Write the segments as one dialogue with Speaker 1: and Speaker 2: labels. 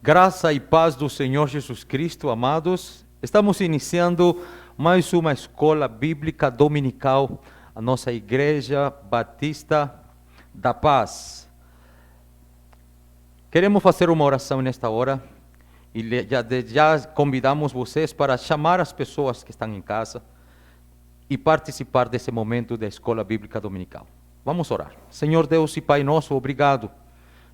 Speaker 1: Graça e paz do Senhor Jesus Cristo, amados. Estamos iniciando mais uma escola bíblica dominical, a nossa Igreja Batista da Paz. Queremos fazer uma oração nesta hora e já convidamos vocês para chamar as pessoas que estão em casa e participar desse momento da escola bíblica dominical. Vamos orar. Senhor Deus e Pai nosso, obrigado.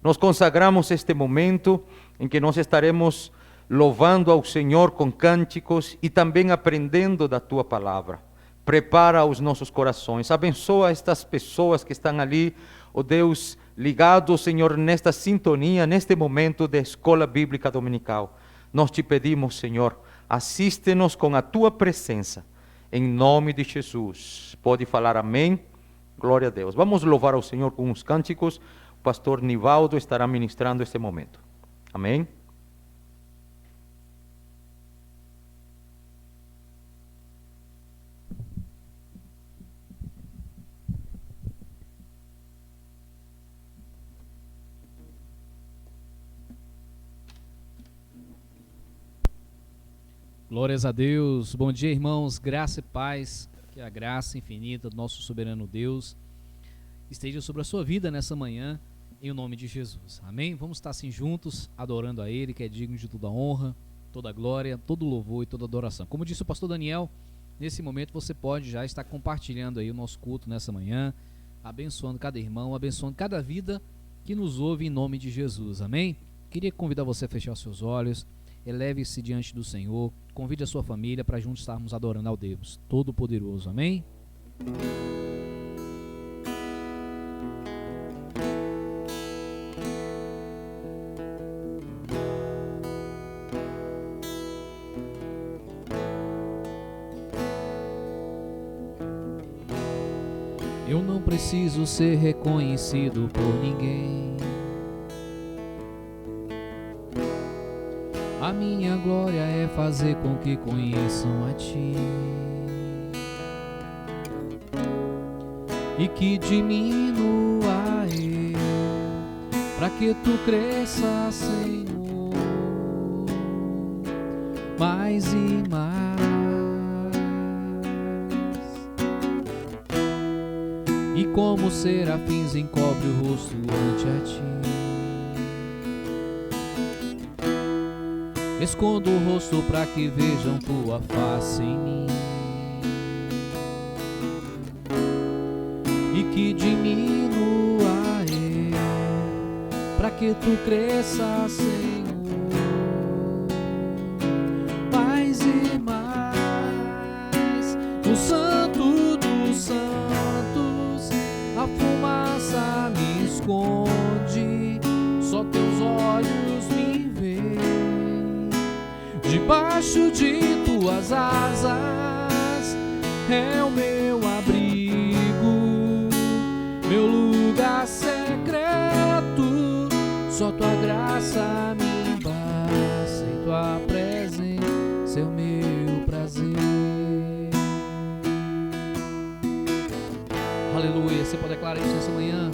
Speaker 1: Nós consagramos este momento em que nós estaremos louvando ao Senhor com cânticos e também aprendendo da Tua Palavra. Prepara os nossos corações, abençoa estas pessoas que estão ali, ó Deus, ligados, Senhor, nesta sintonia, neste momento da Escola Bíblica Dominical. Nós te pedimos, Senhor, assiste-nos com a Tua presença, em nome de Jesus. Pode falar amém? Glória a Deus. Vamos louvar ao Senhor com uns cânticos. O pastor Nivaldo estará ministrando este momento. Amém?
Speaker 2: Glórias a Deus. Bom dia, irmãos. Graça e paz. Que a graça infinita do nosso soberano Deus esteja sobre a sua vida nessa manhã, em nome de Jesus. Amém? Vamos estar assim juntos, adorando a Ele, que é digno de toda a honra, toda a glória, todo o louvor e toda a adoração. Como disse o pastor Daniel, nesse momento você pode já estar compartilhando aí o nosso culto nessa manhã, abençoando cada irmão, abençoando cada vida que nos ouve em nome de Jesus. Amém? Queria convidar você a fechar os seus olhos, eleve-se diante do Senhor, convide a sua família para juntos estarmos adorando ao Deus Todo-Poderoso. Amém? Eu não preciso ser reconhecido por ninguém. A minha glória é fazer com que conheçam a Ti e que diminua eu, para que Tu cresça, Senhor, mais e mais. E como serafins encobre o rosto ante a Ti, escondo o rosto para que vejam Tua face em mim e que diminua eu, para que Tu cresça, Senhor, mais e mais. No Santo dos Santos a fumaça me esconde, só Teus olhos me veem. Debaixo de Tuas asas é o meu abrigo, meu lugar secreto. Só Tua graça me basta, em Tua presença é o meu prazer. Aleluia. Você pode declarar isso nessa manhã?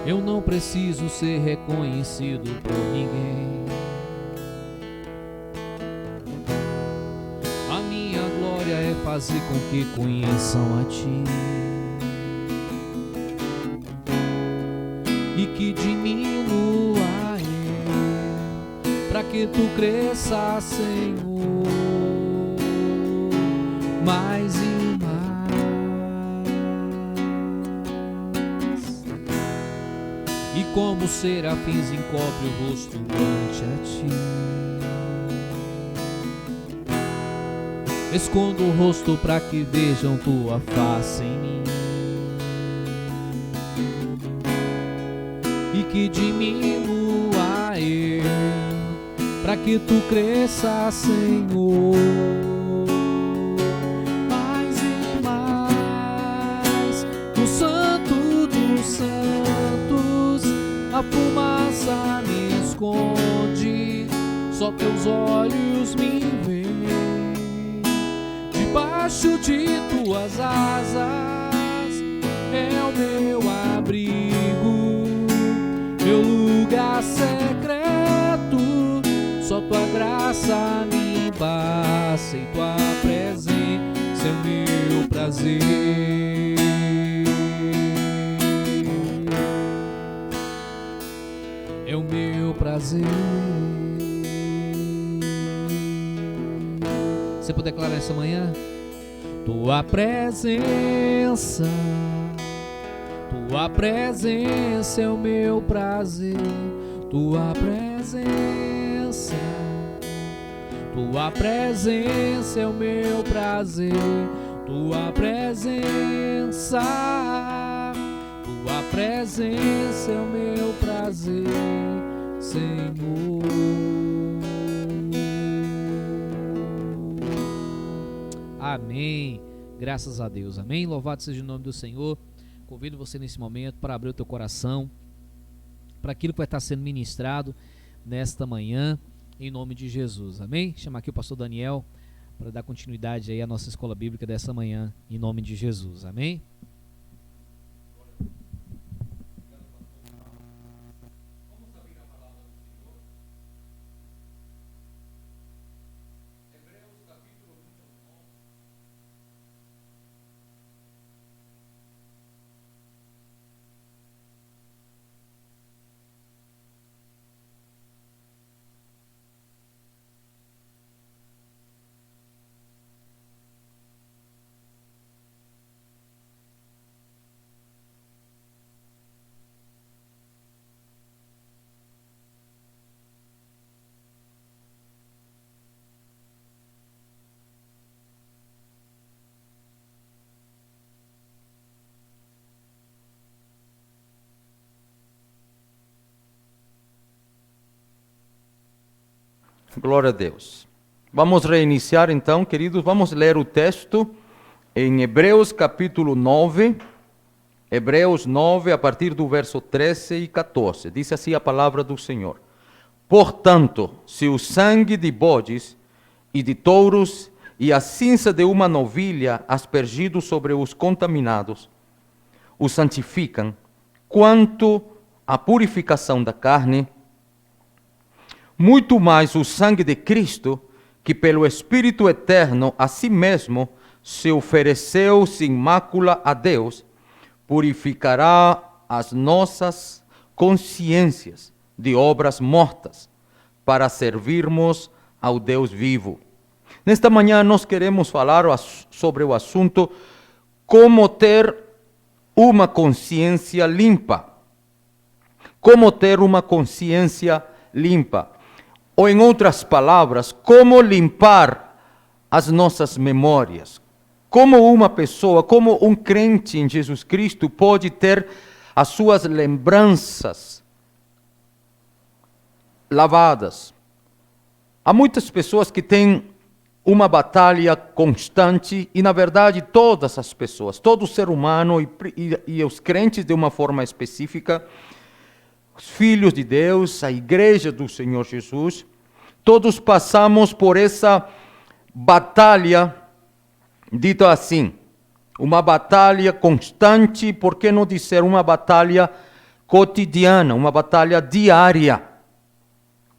Speaker 2: Eu não preciso ser reconhecido por ninguém. A minha glória é fazer com que conheçam a Ti e que diminua eu, para que Tu cresça, Senhor, mais e mais. E como serafins encobre o rosto ante a Ti, escondo o rosto para que vejam Tua face em mim e que diminua eu, para que Tu cresça, Senhor, mais e mais. No Santo dos Santos a fumaça me esconde, só Teus olhos me veem. Debaixo de Tuas asas é o meu abrigo, meu lugar aceito a presença, é o meu prazer. É o meu prazer. Você pode declarar essa manhã? Tua presença é o meu prazer. Tua presença é o meu prazer. Tua presença é o meu prazer, Senhor. Amém. Graças a Deus. Amém. Louvado seja o nome do Senhor. Convido você nesse momento para abrir o teu coração para aquilo que vai estar sendo ministrado nesta manhã, em nome de Jesus. Amém. Chamar aqui o pastor Daniel para dar continuidade aí à nossa escola bíblica dessa manhã, em nome de Jesus. Amém.
Speaker 1: Glória a Deus. Vamos reiniciar então, queridos. Vamos ler o texto em Hebreus capítulo 9. Hebreus 9, a partir do verso 13 e 14. Diz assim a palavra do Senhor. Portanto, se o sangue de bodes e de touros e a cinza de uma novilha aspergido sobre os contaminados os santificam, quanto à purificação da carne, muito mais o sangue de Cristo, que pelo Espírito Eterno a si mesmo se ofereceu sem mácula a Deus, purificará as nossas consciências de obras mortas, para servirmos ao Deus vivo. Nesta manhã nós queremos falar sobre o assunto como ter uma consciência limpa. Como ter uma consciência limpa. Ou em outras palavras, como limpar as nossas memórias. Como uma pessoa, como um crente em Jesus Cristo pode ter as suas lembranças lavadas. Há muitas pessoas que têm uma batalha constante e, na verdade, todas as pessoas, todo ser humano e os crentes de uma forma específica, os filhos de Deus, a igreja do Senhor Jesus, todos passamos por essa batalha, dito assim, uma batalha constante, por que não dizer uma batalha cotidiana, uma batalha diária.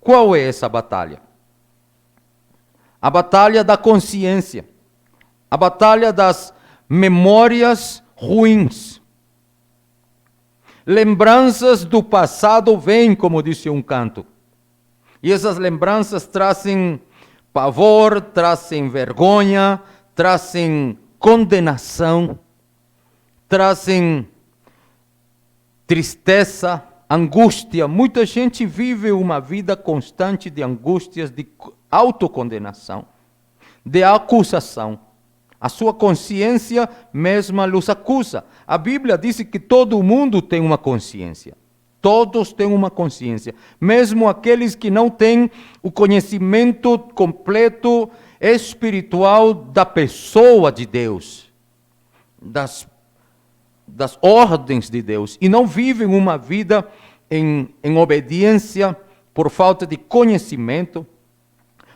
Speaker 1: Qual é essa batalha? A batalha da consciência, a batalha das memórias ruins. Lembranças do passado vêm, como disse um canto. E essas lembranças trazem pavor, trazem vergonha, trazem condenação, trazem tristeza, angústia. Muita gente vive uma vida constante de angústias, de autocondenação, de acusação. A sua consciência mesma los acusa. A Bíblia diz que todo mundo tem uma consciência. Todos têm uma consciência. Mesmo aqueles que não têm o conhecimento completo espiritual da pessoa de Deus, das ordens de Deus, e não vivem uma vida em obediência por falta de conhecimento,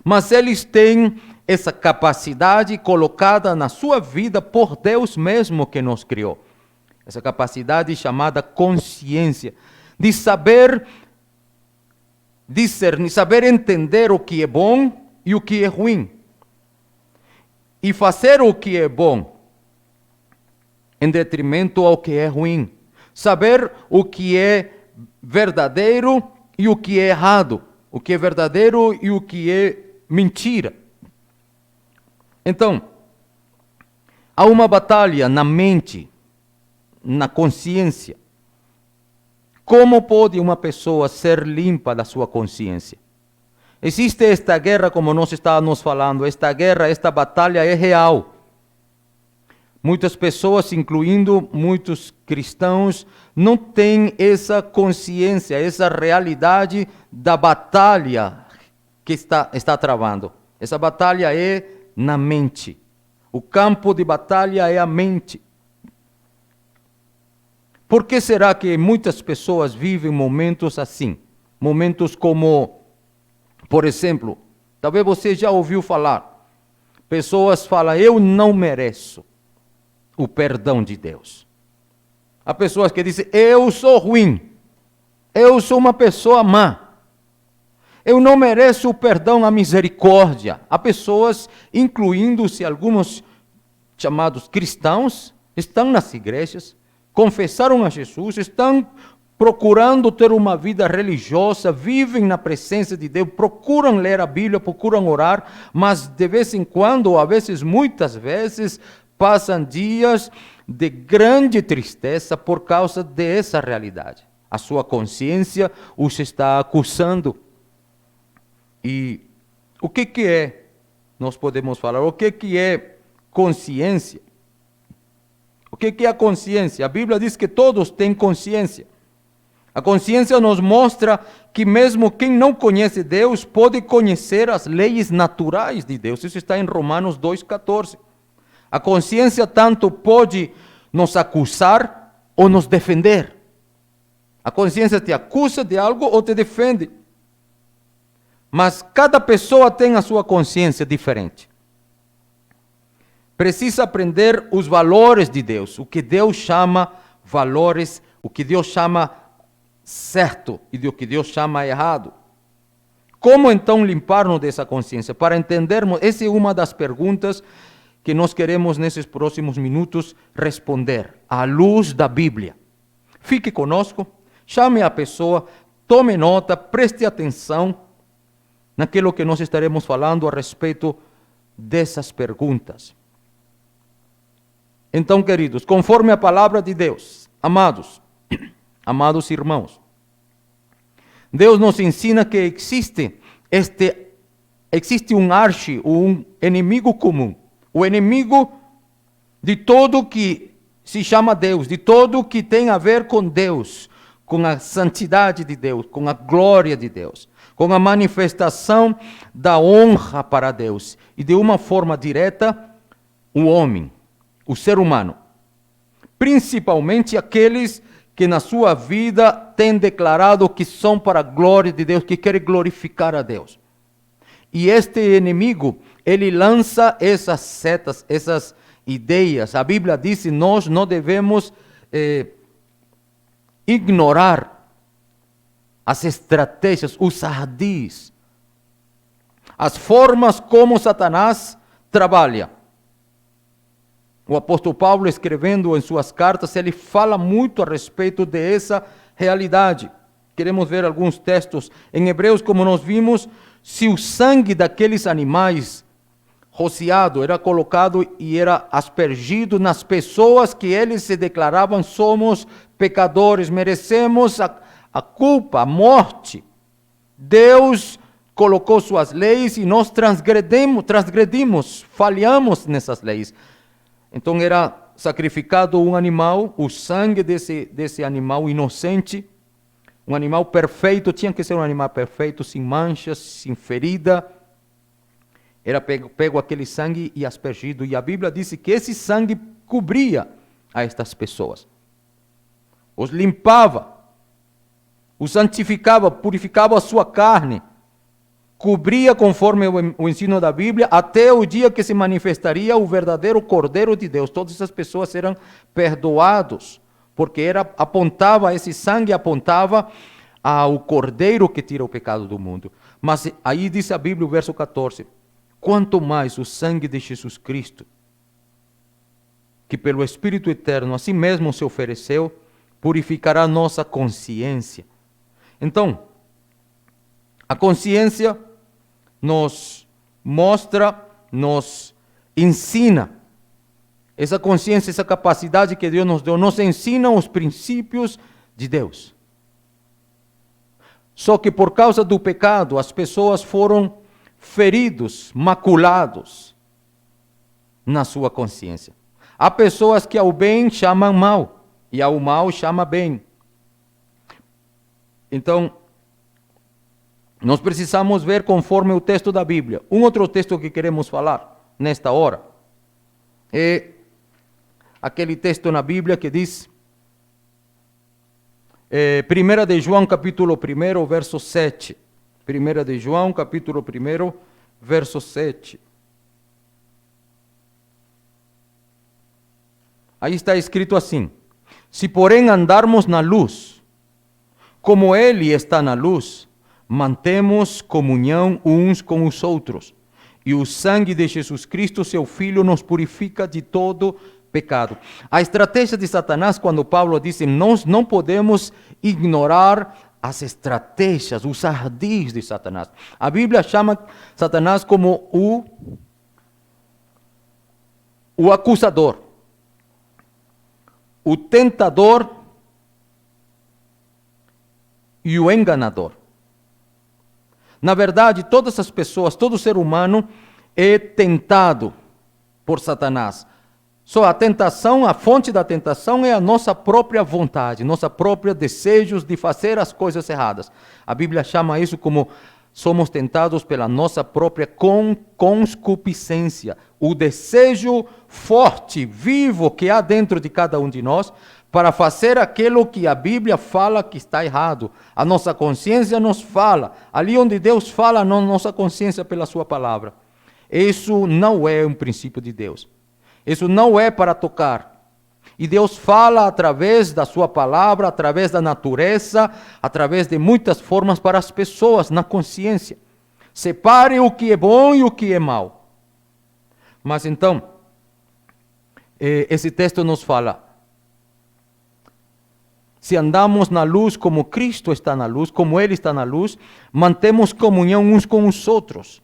Speaker 1: mas eles têm essa capacidade colocada na sua vida por Deus mesmo que nos criou. Essa capacidade chamada consciência, de saber discernir, saber entender o que é bom e o que é ruim. e fazer o que é bom, em detrimento ao que é ruim. Saber o que é verdadeiro e o que é errado, o que é verdadeiro e o que é mentira. Então, há uma batalha na mente, na consciência. Como pode uma pessoa ser limpa da sua consciência? Existe esta guerra, como nós estávamos falando, esta guerra, esta batalha é real. Muitas pessoas, incluindo muitos cristãos, não têm essa consciência, essa realidade da batalha que está travando. Essa batalha é na mente. O campo de batalha é a mente. Por que será que muitas pessoas vivem momentos assim? Momentos como, por exemplo, talvez você já ouviu falar, pessoas falam, eu não mereço o perdão de Deus. Há pessoas que dizem, eu sou ruim, eu sou uma pessoa má, eu não mereço o perdão, a misericórdia. Há pessoas, incluindo-se alguns chamados cristãos, estão nas igrejas, confessaram a Jesus, estão procurando ter uma vida religiosa, vivem na presença de Deus, procuram ler a Bíblia, procuram orar, mas de vez em quando, ou às vezes, muitas vezes, passam dias de grande tristeza por causa dessa realidade. A sua consciência os está acusando. E o que é, nós podemos falar, o que é consciência? O que é a consciência? A Bíblia diz que todos têm consciência. A consciência nos mostra que mesmo quem não conhece Deus pode conhecer as leis naturais de Deus. Isso está em Romanos 2,14. A consciência tanto pode nos acusar ou nos defender. A consciência te acusa de algo ou te defende. Mas cada pessoa tem a sua consciência diferente. Precisa aprender os valores de Deus, o que Deus chama valores, o que Deus chama certo e o que Deus chama errado. Como então limpar-nos dessa consciência? Para entendermos, essa é uma das perguntas que nós queremos nesses próximos minutos responder, à luz da Bíblia. Fique conosco, chame a pessoa, tome nota, preste atenção naquilo que nós estaremos falando a respeito dessas perguntas. Então, queridos, conforme a palavra de Deus, amados irmãos, Deus nos ensina que existe um um inimigo comum, o inimigo de todo que se chama Deus, de todo que tem a ver com Deus, com a santidade de Deus, com a glória de Deus, com a manifestação da honra para Deus e de uma forma direta, o homem, o ser humano, principalmente aqueles que na sua vida têm declarado que são para a glória de Deus, que querem glorificar a Deus. E este inimigo, ele lança essas setas, essas ideias. A Bíblia diz que nós não devemos ignorar as estratégias, os ardis, as formas como Satanás trabalha. O apóstolo Paulo, escrevendo em suas cartas, ele fala muito a respeito dessa realidade. Queremos ver alguns textos. Em Hebreus, como nós vimos, se o sangue daqueles animais rociado era colocado e era aspergido nas pessoas que eles se declaravam, somos pecadores, merecemos a culpa, a morte. Deus colocou suas leis e nós transgredimos, falhamos nessas leis. Então era sacrificado um animal, o sangue desse animal inocente, um animal perfeito, tinha que ser um animal perfeito, sem manchas, sem ferida. Era pego aquele sangue e aspergido, e a Bíblia diz que esse sangue cobria a estas pessoas, os limpava, os santificava, purificava a sua carne, cobria conforme o ensino da Bíblia, até o dia que se manifestaria o verdadeiro Cordeiro de Deus. Todas essas pessoas eram perdoados, porque esse sangue apontava ao Cordeiro que tira o pecado do mundo. Mas aí diz a Bíblia, o verso 14, quanto mais o sangue de Jesus Cristo, que pelo Espírito Eterno assim mesmo se ofereceu, purificará nossa consciência. Então, a consciência nos mostra, nos ensina. Essa consciência, essa capacidade que Deus nos deu, nos ensina os princípios de Deus. Só que por causa do pecado, as pessoas foram feridos, maculados na sua consciência. Há pessoas que ao bem chamam mal, e ao mal chama bem. Então, nós precisamos ver conforme o texto da Bíblia. Um outro texto que queremos falar nesta hora é aquele texto na Bíblia que diz, 1 de João capítulo 1, verso 7. 1 de João capítulo 1, verso 7. Aí está escrito assim: se porém andarmos na luz, como Ele está na luz, mantemos comunhão uns com os outros, e o sangue de Jesus Cristo, seu Filho, nos purifica de todo pecado. A estratégia de Satanás, quando Paulo disse, nós não podemos ignorar as estratégias, os ardis de Satanás. A Bíblia chama Satanás como o acusador, o tentador e o enganador. Na verdade, todas as pessoas, todo ser humano é tentado por Satanás. Só a tentação, a fonte da tentação é a nossa própria vontade, nossa própria desejos de fazer as coisas erradas. A Bíblia chama isso como somos tentados pela nossa própria concupiscência, o desejo forte, vivo que há dentro de cada um de nós para fazer aquilo que a Bíblia fala que está errado. A nossa consciência nos fala, ali onde Deus fala, na nossa consciência pela sua palavra. Isso não é um princípio de Deus. Isso não é para tocar. E Deus fala através da sua palavra, através da natureza, através de muitas formas para as pessoas, na consciência. Separe o que é bom e o que é mal. Mas então, esse texto nos fala, se andamos na luz como Cristo está na luz, como Ele está na luz, mantemos comunhão uns com os outros.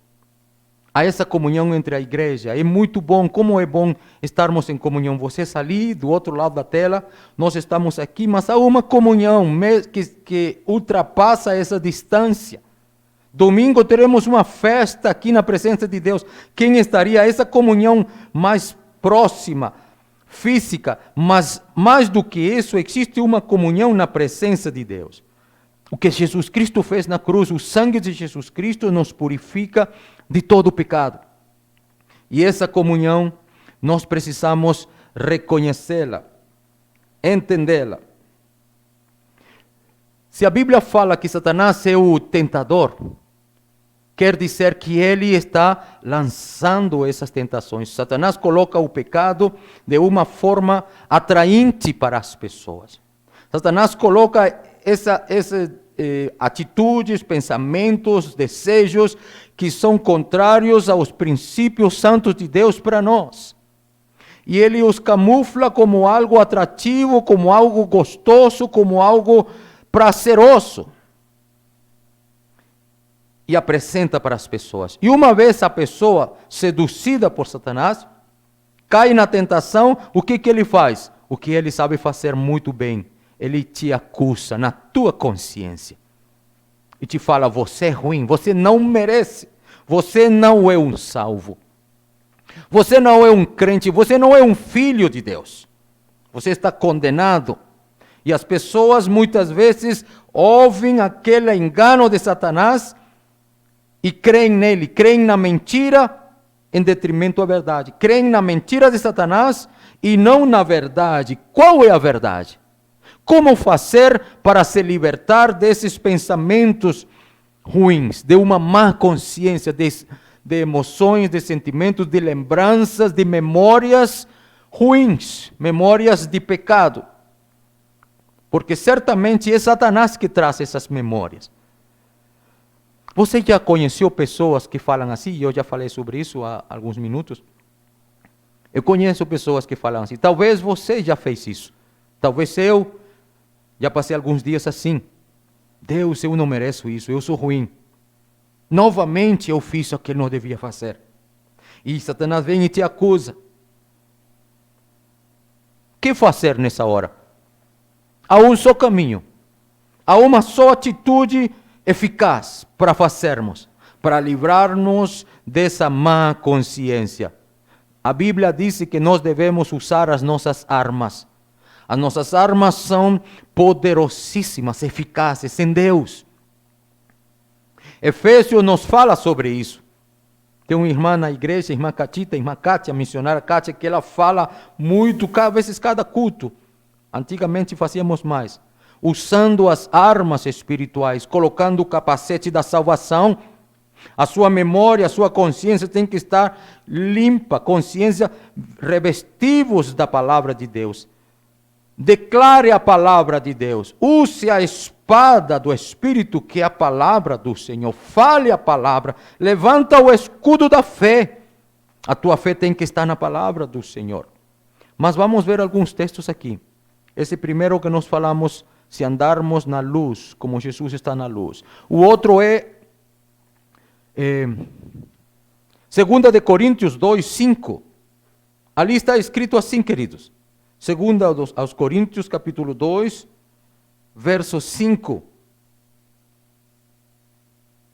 Speaker 1: Há essa comunhão entre a igreja. É muito bom, como é bom estarmos em comunhão. Vocês ali, do outro lado da tela, nós estamos aqui, mas há uma comunhão que ultrapassa essa distância. Domingo teremos uma festa aqui na presença de Deus. Quem estaria? Essa comunhão mais próxima, física, mas mais do que isso, existe uma comunhão na presença de Deus. O que Jesus Cristo fez na cruz, o sangue de Jesus Cristo nos purifica de todo o pecado. E essa comunhão, nós precisamos reconhecê-la, entendê-la. Se a Bíblia fala que Satanás é o tentador, quer dizer que ele está lançando essas tentações. Satanás coloca o pecado de uma forma atraente para as pessoas. Satanás coloca essas atitudes, pensamentos, desejos que são contrários aos princípios santos de Deus para nós. E ele os camufla como algo atrativo, como algo gostoso, como algo prazeroso. E apresenta para as pessoas. E uma vez a pessoa seduzida por Satanás, cai na tentação, o que ele faz? O que ele sabe fazer muito bem. Ele te acusa na tua consciência. E te fala, você é ruim, você não merece. Você não é um salvo. Você não é um crente, você não é um filho de Deus. Você está condenado. E as pessoas muitas vezes ouvem aquele engano de Satanás e creem nele, creem na mentira em detrimento da verdade. Creem na mentira de Satanás e não na verdade. Qual é a verdade? Como fazer para se libertar desses pensamentos ruins, de uma má consciência, de emoções, de sentimentos, de lembranças, de memórias ruins, memórias de pecado? Porque certamente é Satanás que traz essas memórias. Você já conheceu pessoas que falam assim? Eu já falei sobre isso há alguns minutos. Eu conheço pessoas que falam assim. Talvez você já fez isso. Talvez eu já passei alguns dias assim. Deus, eu não mereço isso, eu sou ruim. Novamente eu fiz o que não devia fazer. E Satanás vem e te acusa. O que fazer nessa hora? Há um só caminho. Há uma só atitude eficaz para fazermos, para livrar-nos dessa má consciência. A Bíblia diz que nós devemos usar as nossas armas. As nossas armas são poderosíssimas, eficazes em Deus. Efésios nos fala sobre isso. Tem uma irmã na igreja, irmã Catita, irmã Kátia, missionária Kátia, que ela fala muito, cada culto. Antigamente fazíamos mais. Usando as armas espirituais, colocando o capacete da salvação, a sua memória, a sua consciência tem que estar limpa, consciência, revestivos da palavra de Deus. Declare a palavra de Deus, use a espada do Espírito, que é a palavra do Senhor, fale a palavra, levanta o escudo da fé. A tua fé tem que estar na palavra do Senhor. Mas vamos ver alguns textos aqui. Esse primeiro que nós falamos, se andarmos na luz, como Jesus está na luz. O outro é 2 de Coríntios 2, 5. Ali está escrito assim, queridos. 2 aos Coríntios, capítulo 2, verso 5.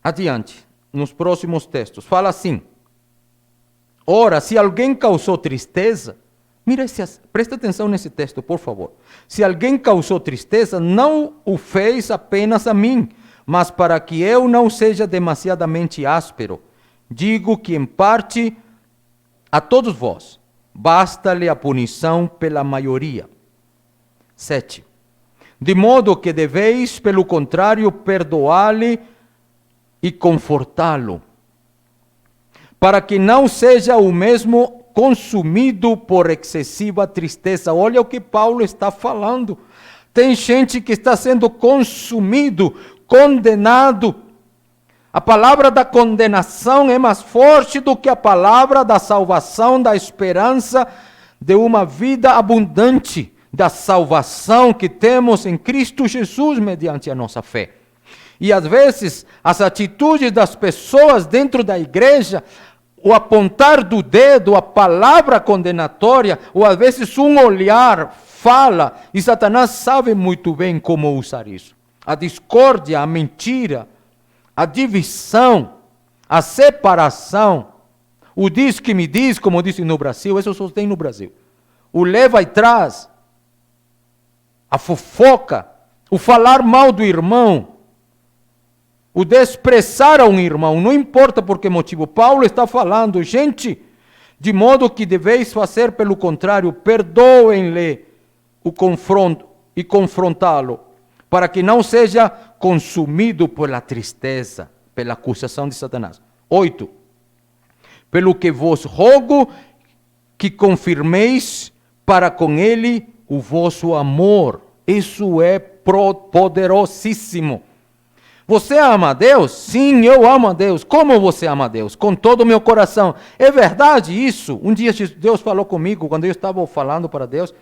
Speaker 1: Adiante, nos próximos textos. Fala assim. Ora, se alguém causou tristeza, presta atenção nesse texto, por favor. Se alguém causou tristeza, não o fez apenas a mim, mas para que eu não seja demasiadamente áspero, digo que em parte a todos vós, basta-lhe a punição pela maioria. 7. De modo que deveis, pelo contrário, perdoá-lhe e confortá-lo, para que não seja o mesmo consumido por excessiva tristeza. Olha o que Paulo está falando. Tem gente que está sendo consumido, condenado. A palavra da condenação é mais forte do que a palavra da salvação, da esperança de uma vida abundante, da salvação que temos em Cristo Jesus mediante a nossa fé. E às vezes as atitudes das pessoas dentro da igreja, o apontar do dedo, a palavra condenatória, ou às vezes um olhar, fala, e Satanás sabe muito bem como usar isso. A discórdia, a mentira, a divisão, a separação, o diz que me diz, como dizem no Brasil, isso só tem no Brasil. O leva e traz, a fofoca, o falar mal do irmão, o desprezar a um irmão, não importa por que motivo. Paulo está falando, gente, de modo que deveis fazer pelo contrário, perdoem-lhe o confronto e confrontá-lo, para que não seja consumido pela tristeza, pela acusação de Satanás. 8. Pelo que vos rogo que confirmeis para com ele o vosso amor. Isso é poderosíssimo. Você ama a Deus? Sim, eu amo a Deus. Como você ama a Deus? Com todo o meu coração. É verdade isso? Um dia Deus falou comigo, quando eu estava falando para Deus,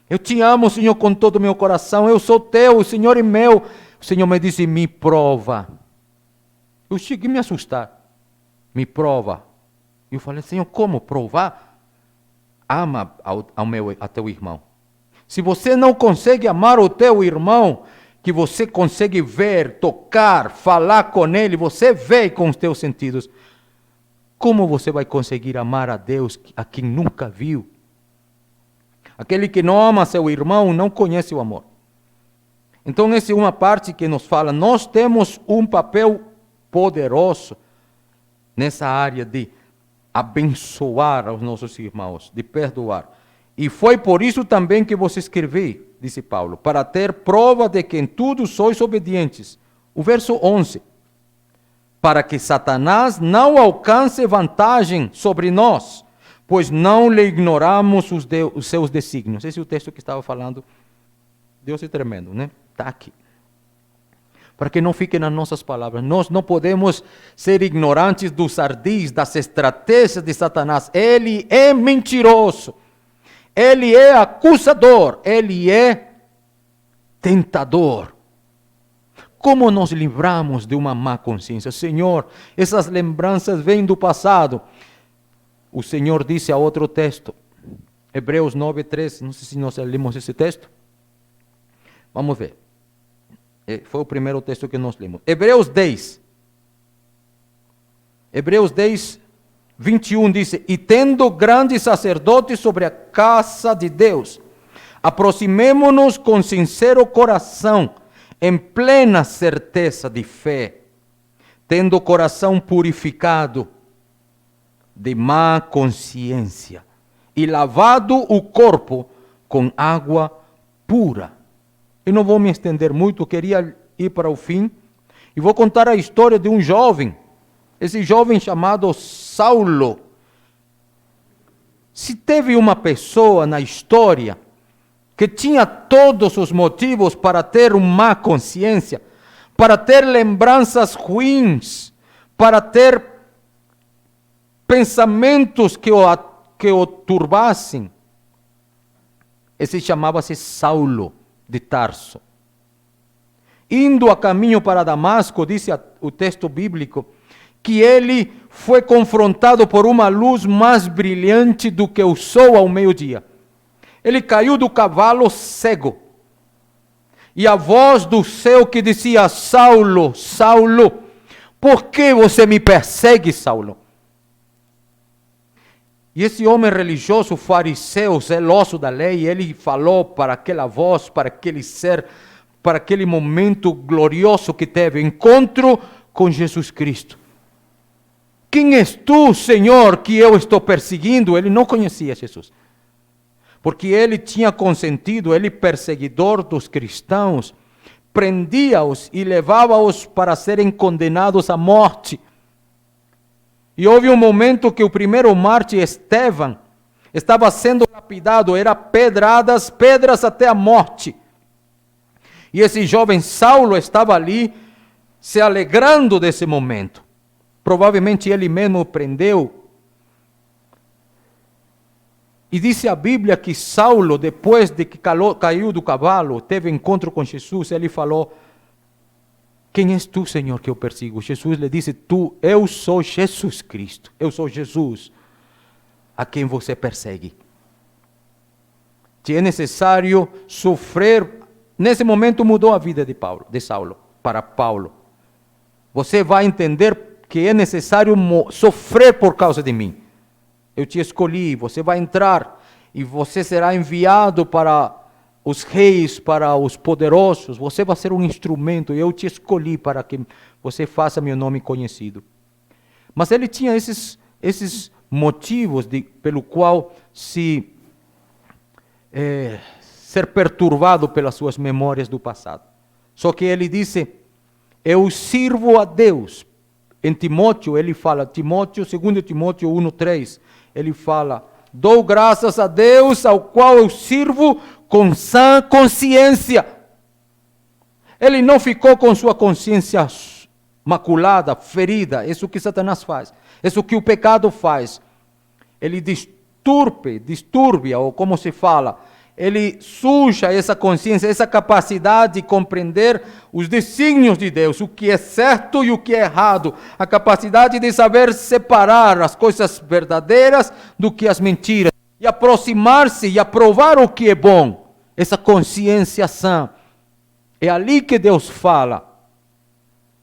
Speaker 1: eu te amo, Senhor, com todo o meu coração, eu sou teu, o Senhor é meu. O Senhor me disse, me prova. Eu cheguei a me assustar. Me prova. Eu falei, Senhor, como provar? Ama a teu irmão. Se você não consegue amar o teu irmão, que você consegue ver, tocar, falar com ele, você vê com os teus sentidos, como você vai conseguir amar a Deus a quem nunca viu? Aquele que não ama seu irmão não conhece o amor. Então essa é uma parte que nos fala, nós temos um papel poderoso nessa área de abençoar os nossos irmãos, de perdoar. E foi por isso também que vos escrevi, disse Paulo, para ter prova de que em tudo sois obedientes. O verso 11. Para que Satanás não alcance vantagem sobre nós, pois não lhe ignoramos os seus desígnios. Esse é o texto que estava falando. Deus é tremendo, né? Está aqui. para que não fiquem nas nossas palavras. Nós não podemos ser ignorantes dos ardis, das estratégias de Satanás. Ele é mentiroso, ele é acusador, ele é tentador. Como nos livramos de uma má consciência? Senhor, essas lembranças vêm do passado. O Senhor disse a outro texto, Hebreus 9:3, não sei se nós lemos esse texto. Vamos ver. Foi o primeiro texto que nós lemos. Hebreus 10. Hebreus 10, 21 diz: E tendo grande sacerdote sobre a casa de Deus, aproximemo-nos com sincero coração, em plena certeza de fé, tendo o coração purificado de má consciência e lavado o corpo com água pura. Eu não vou me estender muito, queria ir para o fim e vou contar a história de um jovem, esse jovem chamado Saulo. Se teve uma pessoa na história que tinha todos os motivos para ter uma má consciência, para ter lembranças ruins, para ter pensamentos que o turbassem, esse chamava-se Saulo de Tarso. Indo a caminho para Damasco, diz o texto bíblico, que ele foi confrontado por uma luz mais brilhante do que o sol ao meio-dia. Ele caiu do cavalo cego. E a voz do céu que dizia: Saulo, Saulo, por que você me persegue, Saulo? E esse homem religioso, fariseu, zeloso da lei, ele falou para aquela voz, para aquele ser, para aquele momento glorioso que teve, encontro com Jesus Cristo. Quem és tu, Senhor, que eu estou perseguindo? Ele não conhecia Jesus. Porque ele tinha consentido, ele perseguidor dos cristãos, prendia-os e levava-os para serem condenados à morte. E houve um momento que o primeiro mártir, Estevão, estava sendo lapidado, era pedras até a morte. E esse jovem Saulo estava ali se alegrando desse momento. Provavelmente ele mesmo prendeu. E disse a Bíblia que Saulo, depois de que caiu do cavalo, teve encontro com Jesus, ele falou: quem és tu, Senhor, que eu persigo? Jesus lhe disse: eu sou Jesus Cristo, eu sou Jesus, a quem você persegue. Se é necessário sofrer, nesse momento mudou a vida de Saulo, para Paulo. Você vai entender que é necessário sofrer por causa de mim. Eu te escolhi, você vai entrar e você será enviado para os reis, para os poderosos. Você vai ser um instrumento, eu te escolhi para que você faça meu nome conhecido. Mas ele tinha esses motivos pelo qual ser perturbado pelas suas memórias do passado. Só que ele disse: eu sirvo a Deus. Em Timóteo, ele fala, 2 Timóteo 1:3, ele fala: dou graças a Deus, ao qual eu sirvo com sã consciência. Ele não ficou com sua consciência maculada, ferida. Isso que Satanás faz. Isso que o pecado faz. Ele distúrbia, ou como se fala, ele suja essa consciência, essa capacidade de compreender os desígnios de Deus, o que é certo e o que é errado, a capacidade de saber separar as coisas verdadeiras do que as mentiras, e aproximar-se e aprovar o que é bom, essa consciência sã. É ali que Deus fala.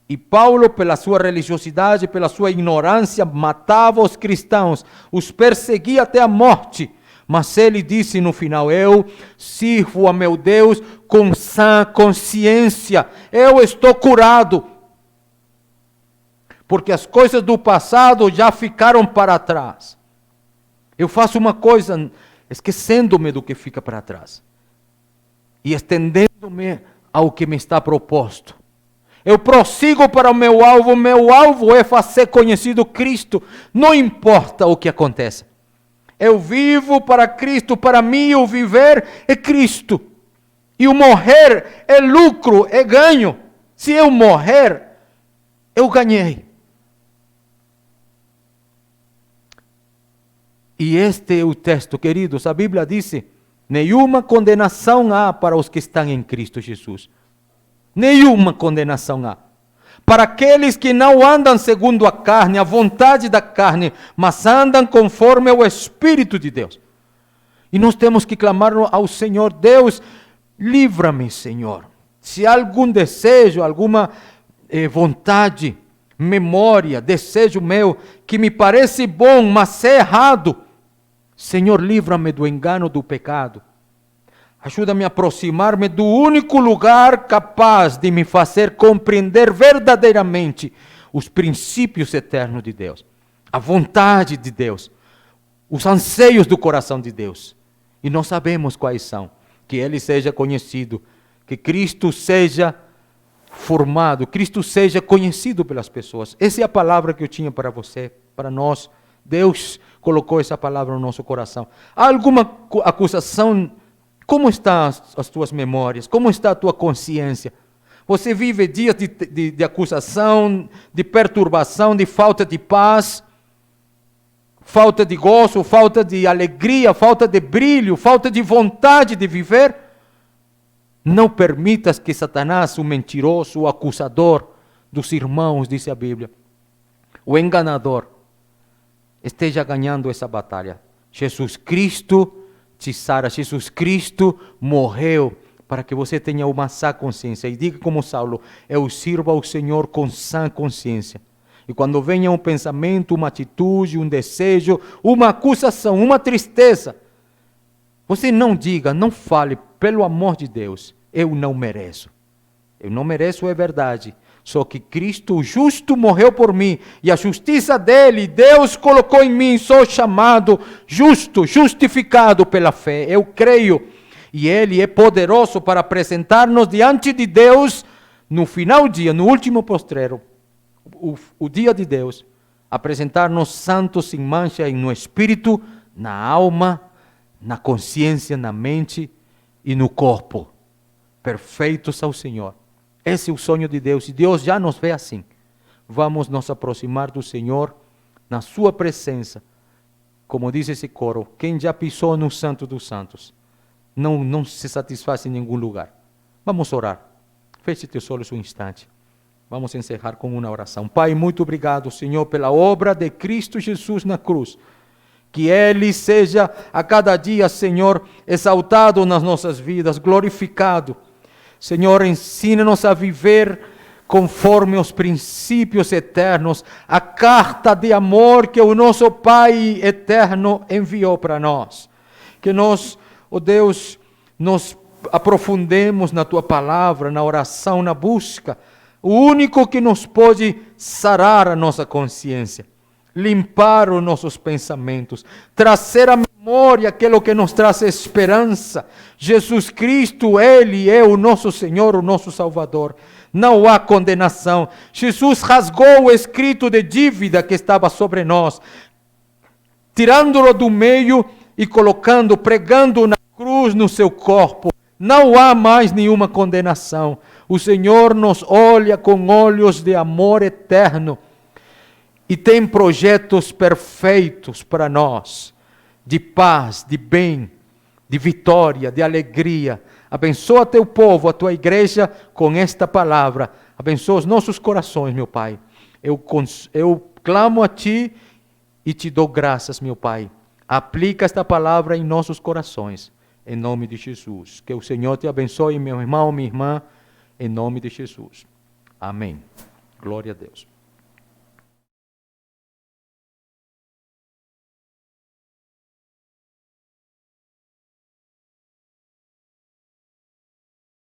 Speaker 1: E Paulo, pela sua religiosidade, pela sua ignorância, matava os cristãos, os perseguia até a morte. Mas ele disse no final: eu sirvo a meu Deus com sã consciência. Eu estou curado. Porque as coisas do passado já ficaram para trás. Eu faço uma coisa, esquecendo-me do que fica para trás. E estendendo-me ao que me está proposto. Eu prossigo para o meu alvo é fazer conhecido Cristo, não importa o que aconteça. Eu vivo para Cristo, para mim o viver é Cristo. E o morrer é lucro, é ganho. Se eu morrer, eu ganhei. E este é o texto, queridos. A Bíblia diz: nenhuma condenação há para os que estão em Cristo Jesus. Nenhuma condenação há. Para aqueles que não andam segundo a carne, a vontade da carne, mas andam conforme o Espírito de Deus. E nós temos que clamar ao Senhor: Deus, livra-me, Senhor. Se há algum desejo, alguma vontade, memória, desejo meu, que me parece bom, mas é errado, Senhor, livra-me do engano do pecado. Ajuda-me a aproximar-me do único lugar capaz de me fazer compreender verdadeiramente os princípios eternos de Deus, a vontade de Deus, os anseios do coração de Deus. E nós sabemos quais são. Que Ele seja conhecido, que Cristo seja formado, Cristo seja conhecido pelas pessoas. Essa é a palavra que eu tinha para você, para nós. Deus colocou essa palavra no nosso coração. Há alguma acusação? Como estão as tuas memórias? Como está a tua consciência? Você vive dias de acusação, de perturbação, de falta de paz, falta de gozo, falta de alegria, falta de brilho, falta de vontade de viver? Não permitas que Satanás, o mentiroso, o acusador dos irmãos, diz a Bíblia, o enganador, esteja ganhando essa batalha. Jesus Cristo te sara, Jesus Cristo morreu para que você tenha uma sã consciência. E diga como Saulo: eu sirvo ao Senhor com sã consciência. E quando venha um pensamento, uma atitude, um desejo, uma acusação, uma tristeza, você não diga, não fale: pelo amor de Deus, eu não mereço. Eu não mereço, é verdade. Só que Cristo, o justo, morreu por mim. E a justiça dele, Deus colocou em mim. Sou chamado justo, justificado pela fé. Eu creio. E Ele é poderoso para apresentar-nos diante de Deus no final do dia, no último postreiro. O dia de Deus. Apresentar-nos santos, sem mancha, no espírito, na alma, na consciência, na mente e no corpo. Perfeitos ao Senhor. Esse é o sonho de Deus, e Deus já nos vê assim. Vamos nos aproximar do Senhor na sua presença. Como diz esse coro: quem já pisou no Santo dos Santos não se satisfaz em nenhum lugar. Vamos orar. Feche teus olhos um instante. Vamos encerrar com uma oração. Pai, muito obrigado, Senhor, pela obra de Cristo Jesus na cruz. Que Ele seja a cada dia, Senhor, exaltado nas nossas vidas, glorificado. Senhor, ensina-nos a viver conforme os princípios eternos, a carta de amor que o nosso Pai eterno enviou para nós. Que nós, ó Deus, nos aprofundemos na Tua palavra, na oração, na busca. O único que nos pode sarar a nossa consciência, limpar os nossos pensamentos, trazer à memória aquilo que nos traz esperança. Jesus Cristo, Ele é o nosso Senhor, o nosso Salvador. Não há condenação. Jesus rasgou o escrito de dívida que estava sobre nós, tirando-o do meio e colocando, pregando na cruz no seu corpo. Não há mais nenhuma condenação. O Senhor nos olha com olhos de amor eterno e tem projetos perfeitos para nós, de paz, de bem, de vitória, de alegria. Abençoa teu povo, a tua igreja, com esta palavra. Abençoa os nossos corações, meu Pai. Eu clamo a Ti e Te dou graças, meu Pai. Aplica esta palavra em nossos corações, em nome de Jesus. Que o Senhor te abençoe, meu irmão, minha irmã, em nome de Jesus. Amém. Glória a Deus.